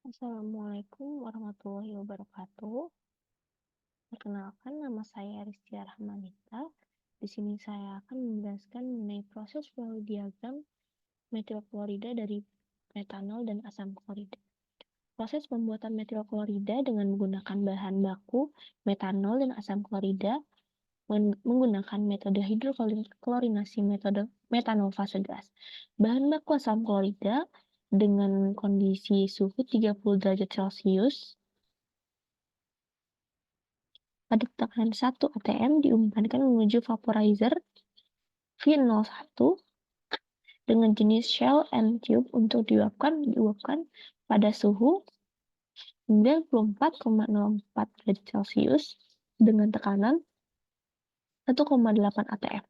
Assalamualaikum warahmatullahi wabarakatuh. Perkenalkan, nama saya Rizky Rahmanita. Di sini saya akan menjelaskan mengenai proses flow diagram metil klorida dari metanol dan asam klorida. Proses pembuatan metil klorida dengan menggunakan bahan baku metanol dan asam klorida menggunakan metode hidroklorinasi metode metanol fase gas. Bahan baku asam klorida dengan kondisi suhu 30 derajat Celcius pada tekanan 1 atm diumpankan menuju vaporizer V01 dengan jenis shell and tube untuk diuapkan pada suhu 94,04 derajat Celcius dengan tekanan 1,8 atm.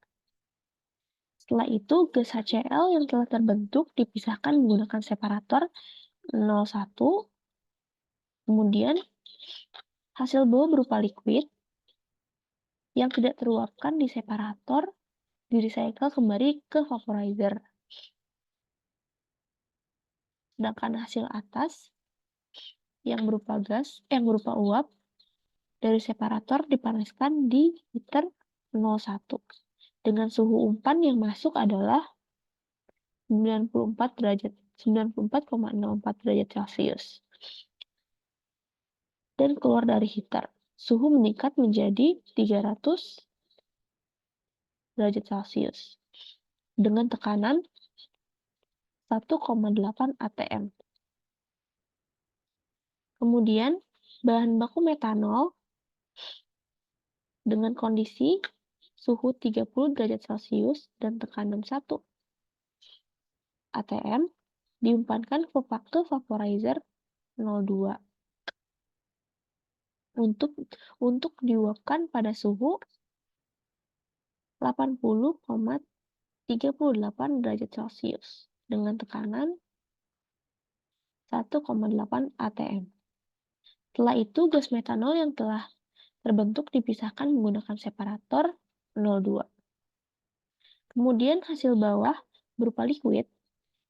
Setelah itu, gas HCl yang telah terbentuk dipisahkan menggunakan separator 01. Kemudian, hasil bawah berupa liquid yang tidak teruapkan di separator di-recycle kembali ke vaporizer. Sedangkan hasil atas yang berupa uap dari separator dipanaskan di heater 01 dengan suhu umpan yang masuk adalah 94,04 derajat Celcius. Dan keluar dari heater, suhu meningkat menjadi 300 derajat Celcius dengan tekanan 1,8 atm. Kemudian, bahan baku metanol dengan kondisi suhu 30 derajat Celcius dan tekanan 1 atm diumpankan ke vaporizer 02 untuk diuapkan pada suhu 80,38 derajat Celcius dengan tekanan 1,8 atm. Setelah itu, gas metanol yang telah terbentuk dipisahkan menggunakan separator 02. Kemudian hasil bawah berupa liquid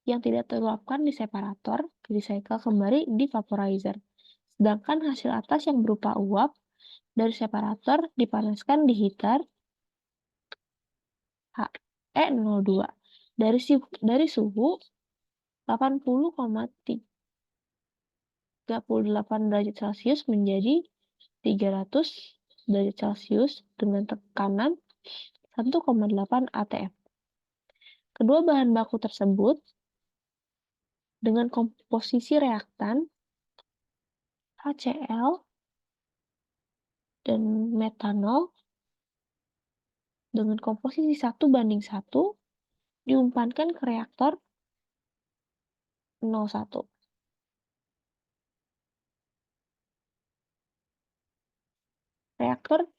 yang tidak teruapkan di separator di-recycle kembali di vaporizer. Sedangkan hasil atas yang berupa uap dari separator dipanaskan di heater HE02 dari suhu 80,38 derajat Celcius menjadi 300 derajat Celcius dengan tekanan 1,8 atm. Kedua bahan baku tersebut dengan komposisi reaktan HCl dan metanol dengan komposisi 1:1 diumpankan ke reaktor 01. Reaktor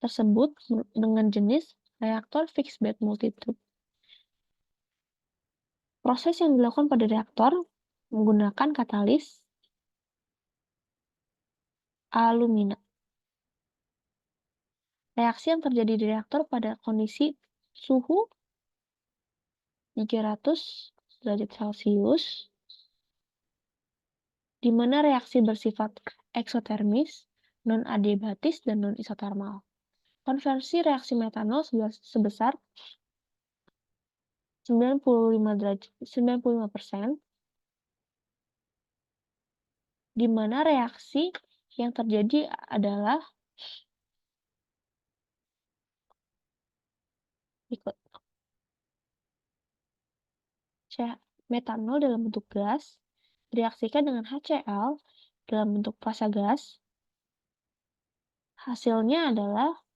tersebut dengan jenis reaktor fixed bed multitube. Proses yang dilakukan pada reaktor menggunakan katalis alumina. Reaksi yang terjadi di reaktor pada kondisi suhu 300 derajat Celcius, di mana reaksi bersifat eksotermis, non-adiabatis, dan non-isotermal. Konversi reaksi metanol sebesar 95%, di mana reaksi yang terjadi adalah berikut. Metanol dalam bentuk gas direaksikan dengan HCl dalam bentuk fasa gas. Hasilnya adalah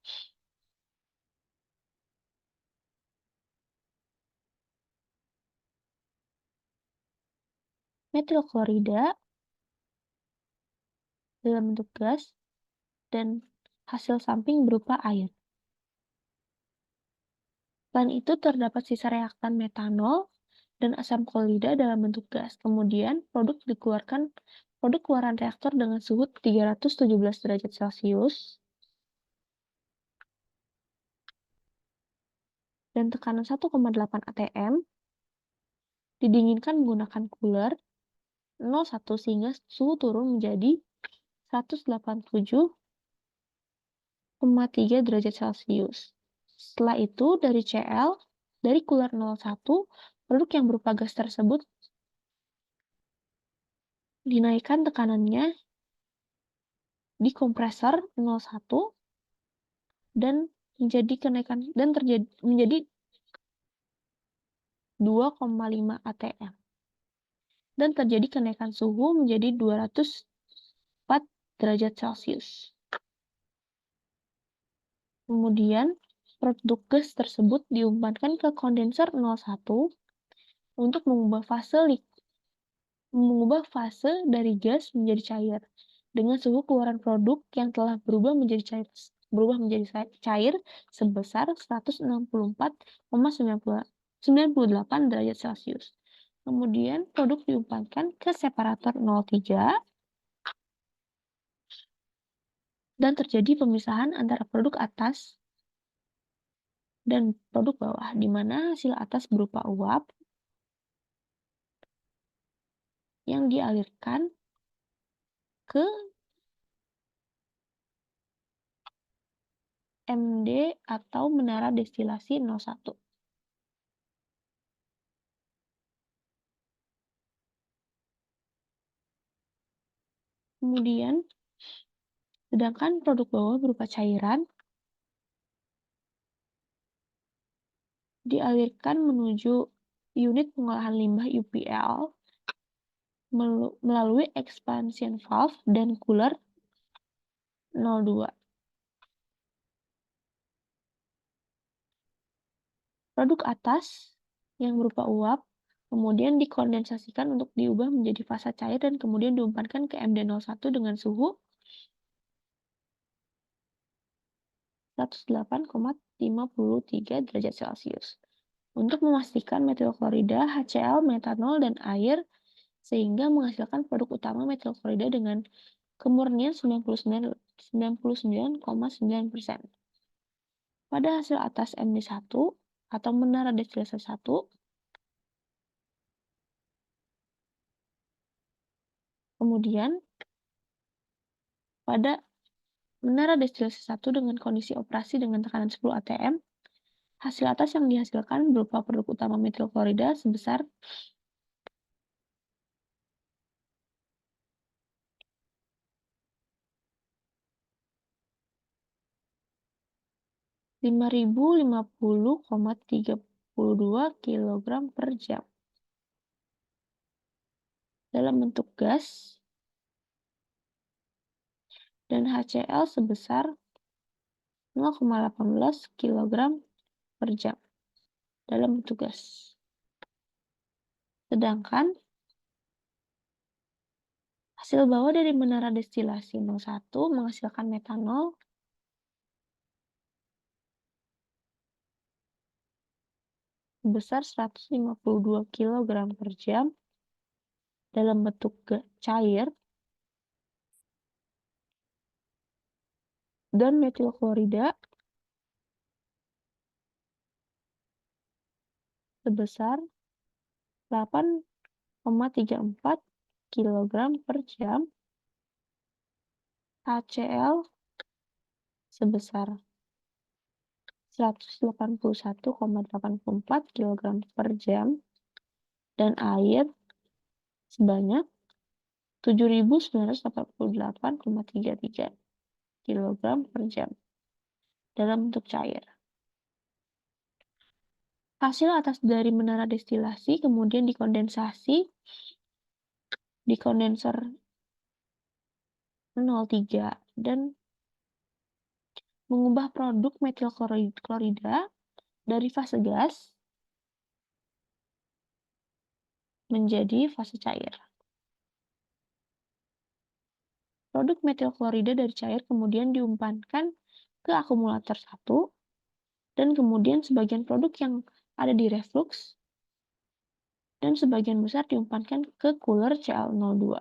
metil klorida dalam bentuk gas dan hasil samping berupa air. Selain itu, terdapat sisa reaktan metanol dan asam klorida dalam bentuk gas. Kemudian, produk keluaran reaktor dengan suhu 317 derajat Celcius dan tekanan 1,8 atm didinginkan menggunakan cooler 0,1 sehingga suhu turun menjadi 187,3 derajat Celcius. Setelah itu dari cooler 01, produk yang berupa gas tersebut dinaikkan tekanannya di kompresor 01 dan menjadi 2,5 atm dan terjadi kenaikan suhu menjadi 204 derajat Celcius. Kemudian produk gas tersebut diumpankan ke kondenser 01 untuk mengubah fase dari gas menjadi cair dengan suhu keluaran produk yang telah berubah menjadi cair sebesar 164,98 derajat Celcius. Kemudian produk diumpankan ke separator 03 dan terjadi pemisahan antara produk atas dan produk bawah, di mana hasil atas berupa uap yang dialirkan ke MD atau menara destilasi 01. Kemudian, sedangkan produk bawah berupa cairan dialirkan menuju unit pengolahan limbah UPL melalui expansion valve dan cooler 02. Produk atas yang berupa uap kemudian dikondensasikan untuk diubah menjadi fasa cair dan kemudian diumpankan ke MD01 dengan suhu 108,53 derajat Celcius untuk memastikan metil klorida, HCl, metanol, dan air sehingga menghasilkan produk utama metil klorida dengan kemurnian 99,9%. Pada hasil atas MD1 atau menara destilasi 1, kemudian pada menara destilasi 1 dengan kondisi operasi dengan tekanan 10 atm, hasil atas yang dihasilkan berupa produk utama metil klorida sebesar 5.050,32 kg per jam dalam bentuk gas dan HCl sebesar 0,18 kg per jam dalam bentuk gas. Sedangkan hasil bawah dari menara destilasi 01 menghasilkan metanol sebesar 152 kg per jam dalam bentuk cair dan metil klorida sebesar 8,34 kg per jam, HCl sebesar 181,84 kg per jam, dan air sebanyak 7.988,33 kg per jam dalam bentuk cair. Hasil atas dari menara destilasi kemudian dikondensasi di kondenser 03 dan mengubah produk metil klorida dari fase gas menjadi fase cair. Produk metil klorida dari cair kemudian diumpankan ke akumulator 1 dan kemudian sebagian produk yang ada di reflux dan sebagian besar diumpankan ke cooler CL03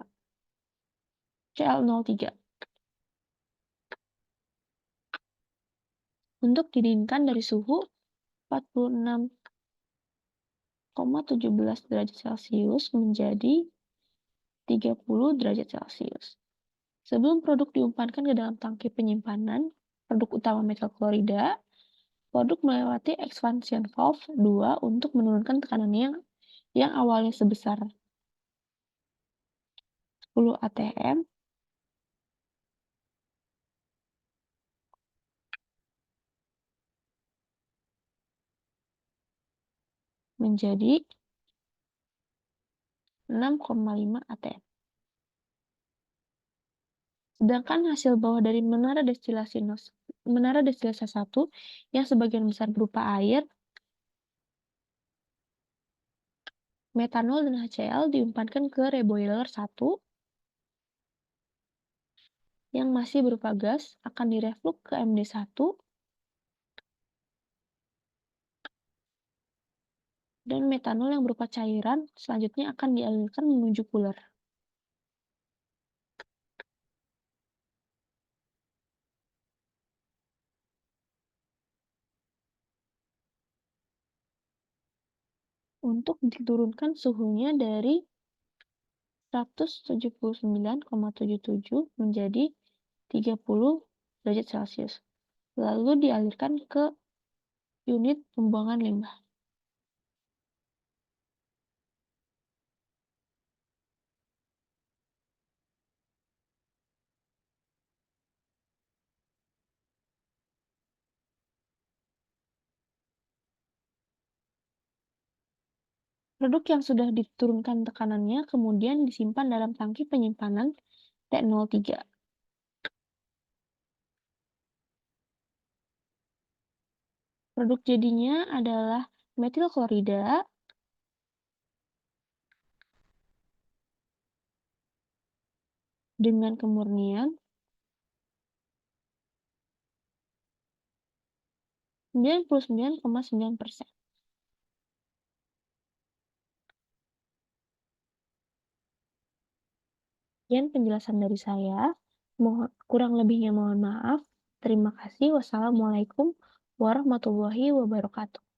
untuk didinginkan dari suhu 46,17 derajat Celcius menjadi 30 derajat Celcius. Sebelum produk diumpankan ke dalam tangki penyimpanan, produk utama metil klorida, produk melewati expansion valve 2 untuk menurunkan tekanannya yang awalnya sebesar 10 atm menjadi 6,5 atm. Sedangkan hasil bawah dari menara destilasi 1 yang sebagian besar berupa air, metanol, dan HCl diumpankan ke reboiler 1 yang masih berupa gas akan direfluk ke MD1 dan metanol yang berupa cairan selanjutnya akan dialirkan menuju cooler. Untuk diturunkan suhunya dari 179,77 menjadi 30 derajat Celcius, lalu dialirkan ke unit pembuangan limbah. Produk yang sudah diturunkan tekanannya kemudian disimpan dalam tangki penyimpanan T03. Produk jadinya adalah metil klorida dengan kemurnian 99,9%. Sekian penjelasan dari saya. Kurang lebihnya mohon maaf. Terima kasih. Wassalamualaikum warahmatullahi wabarakatuh.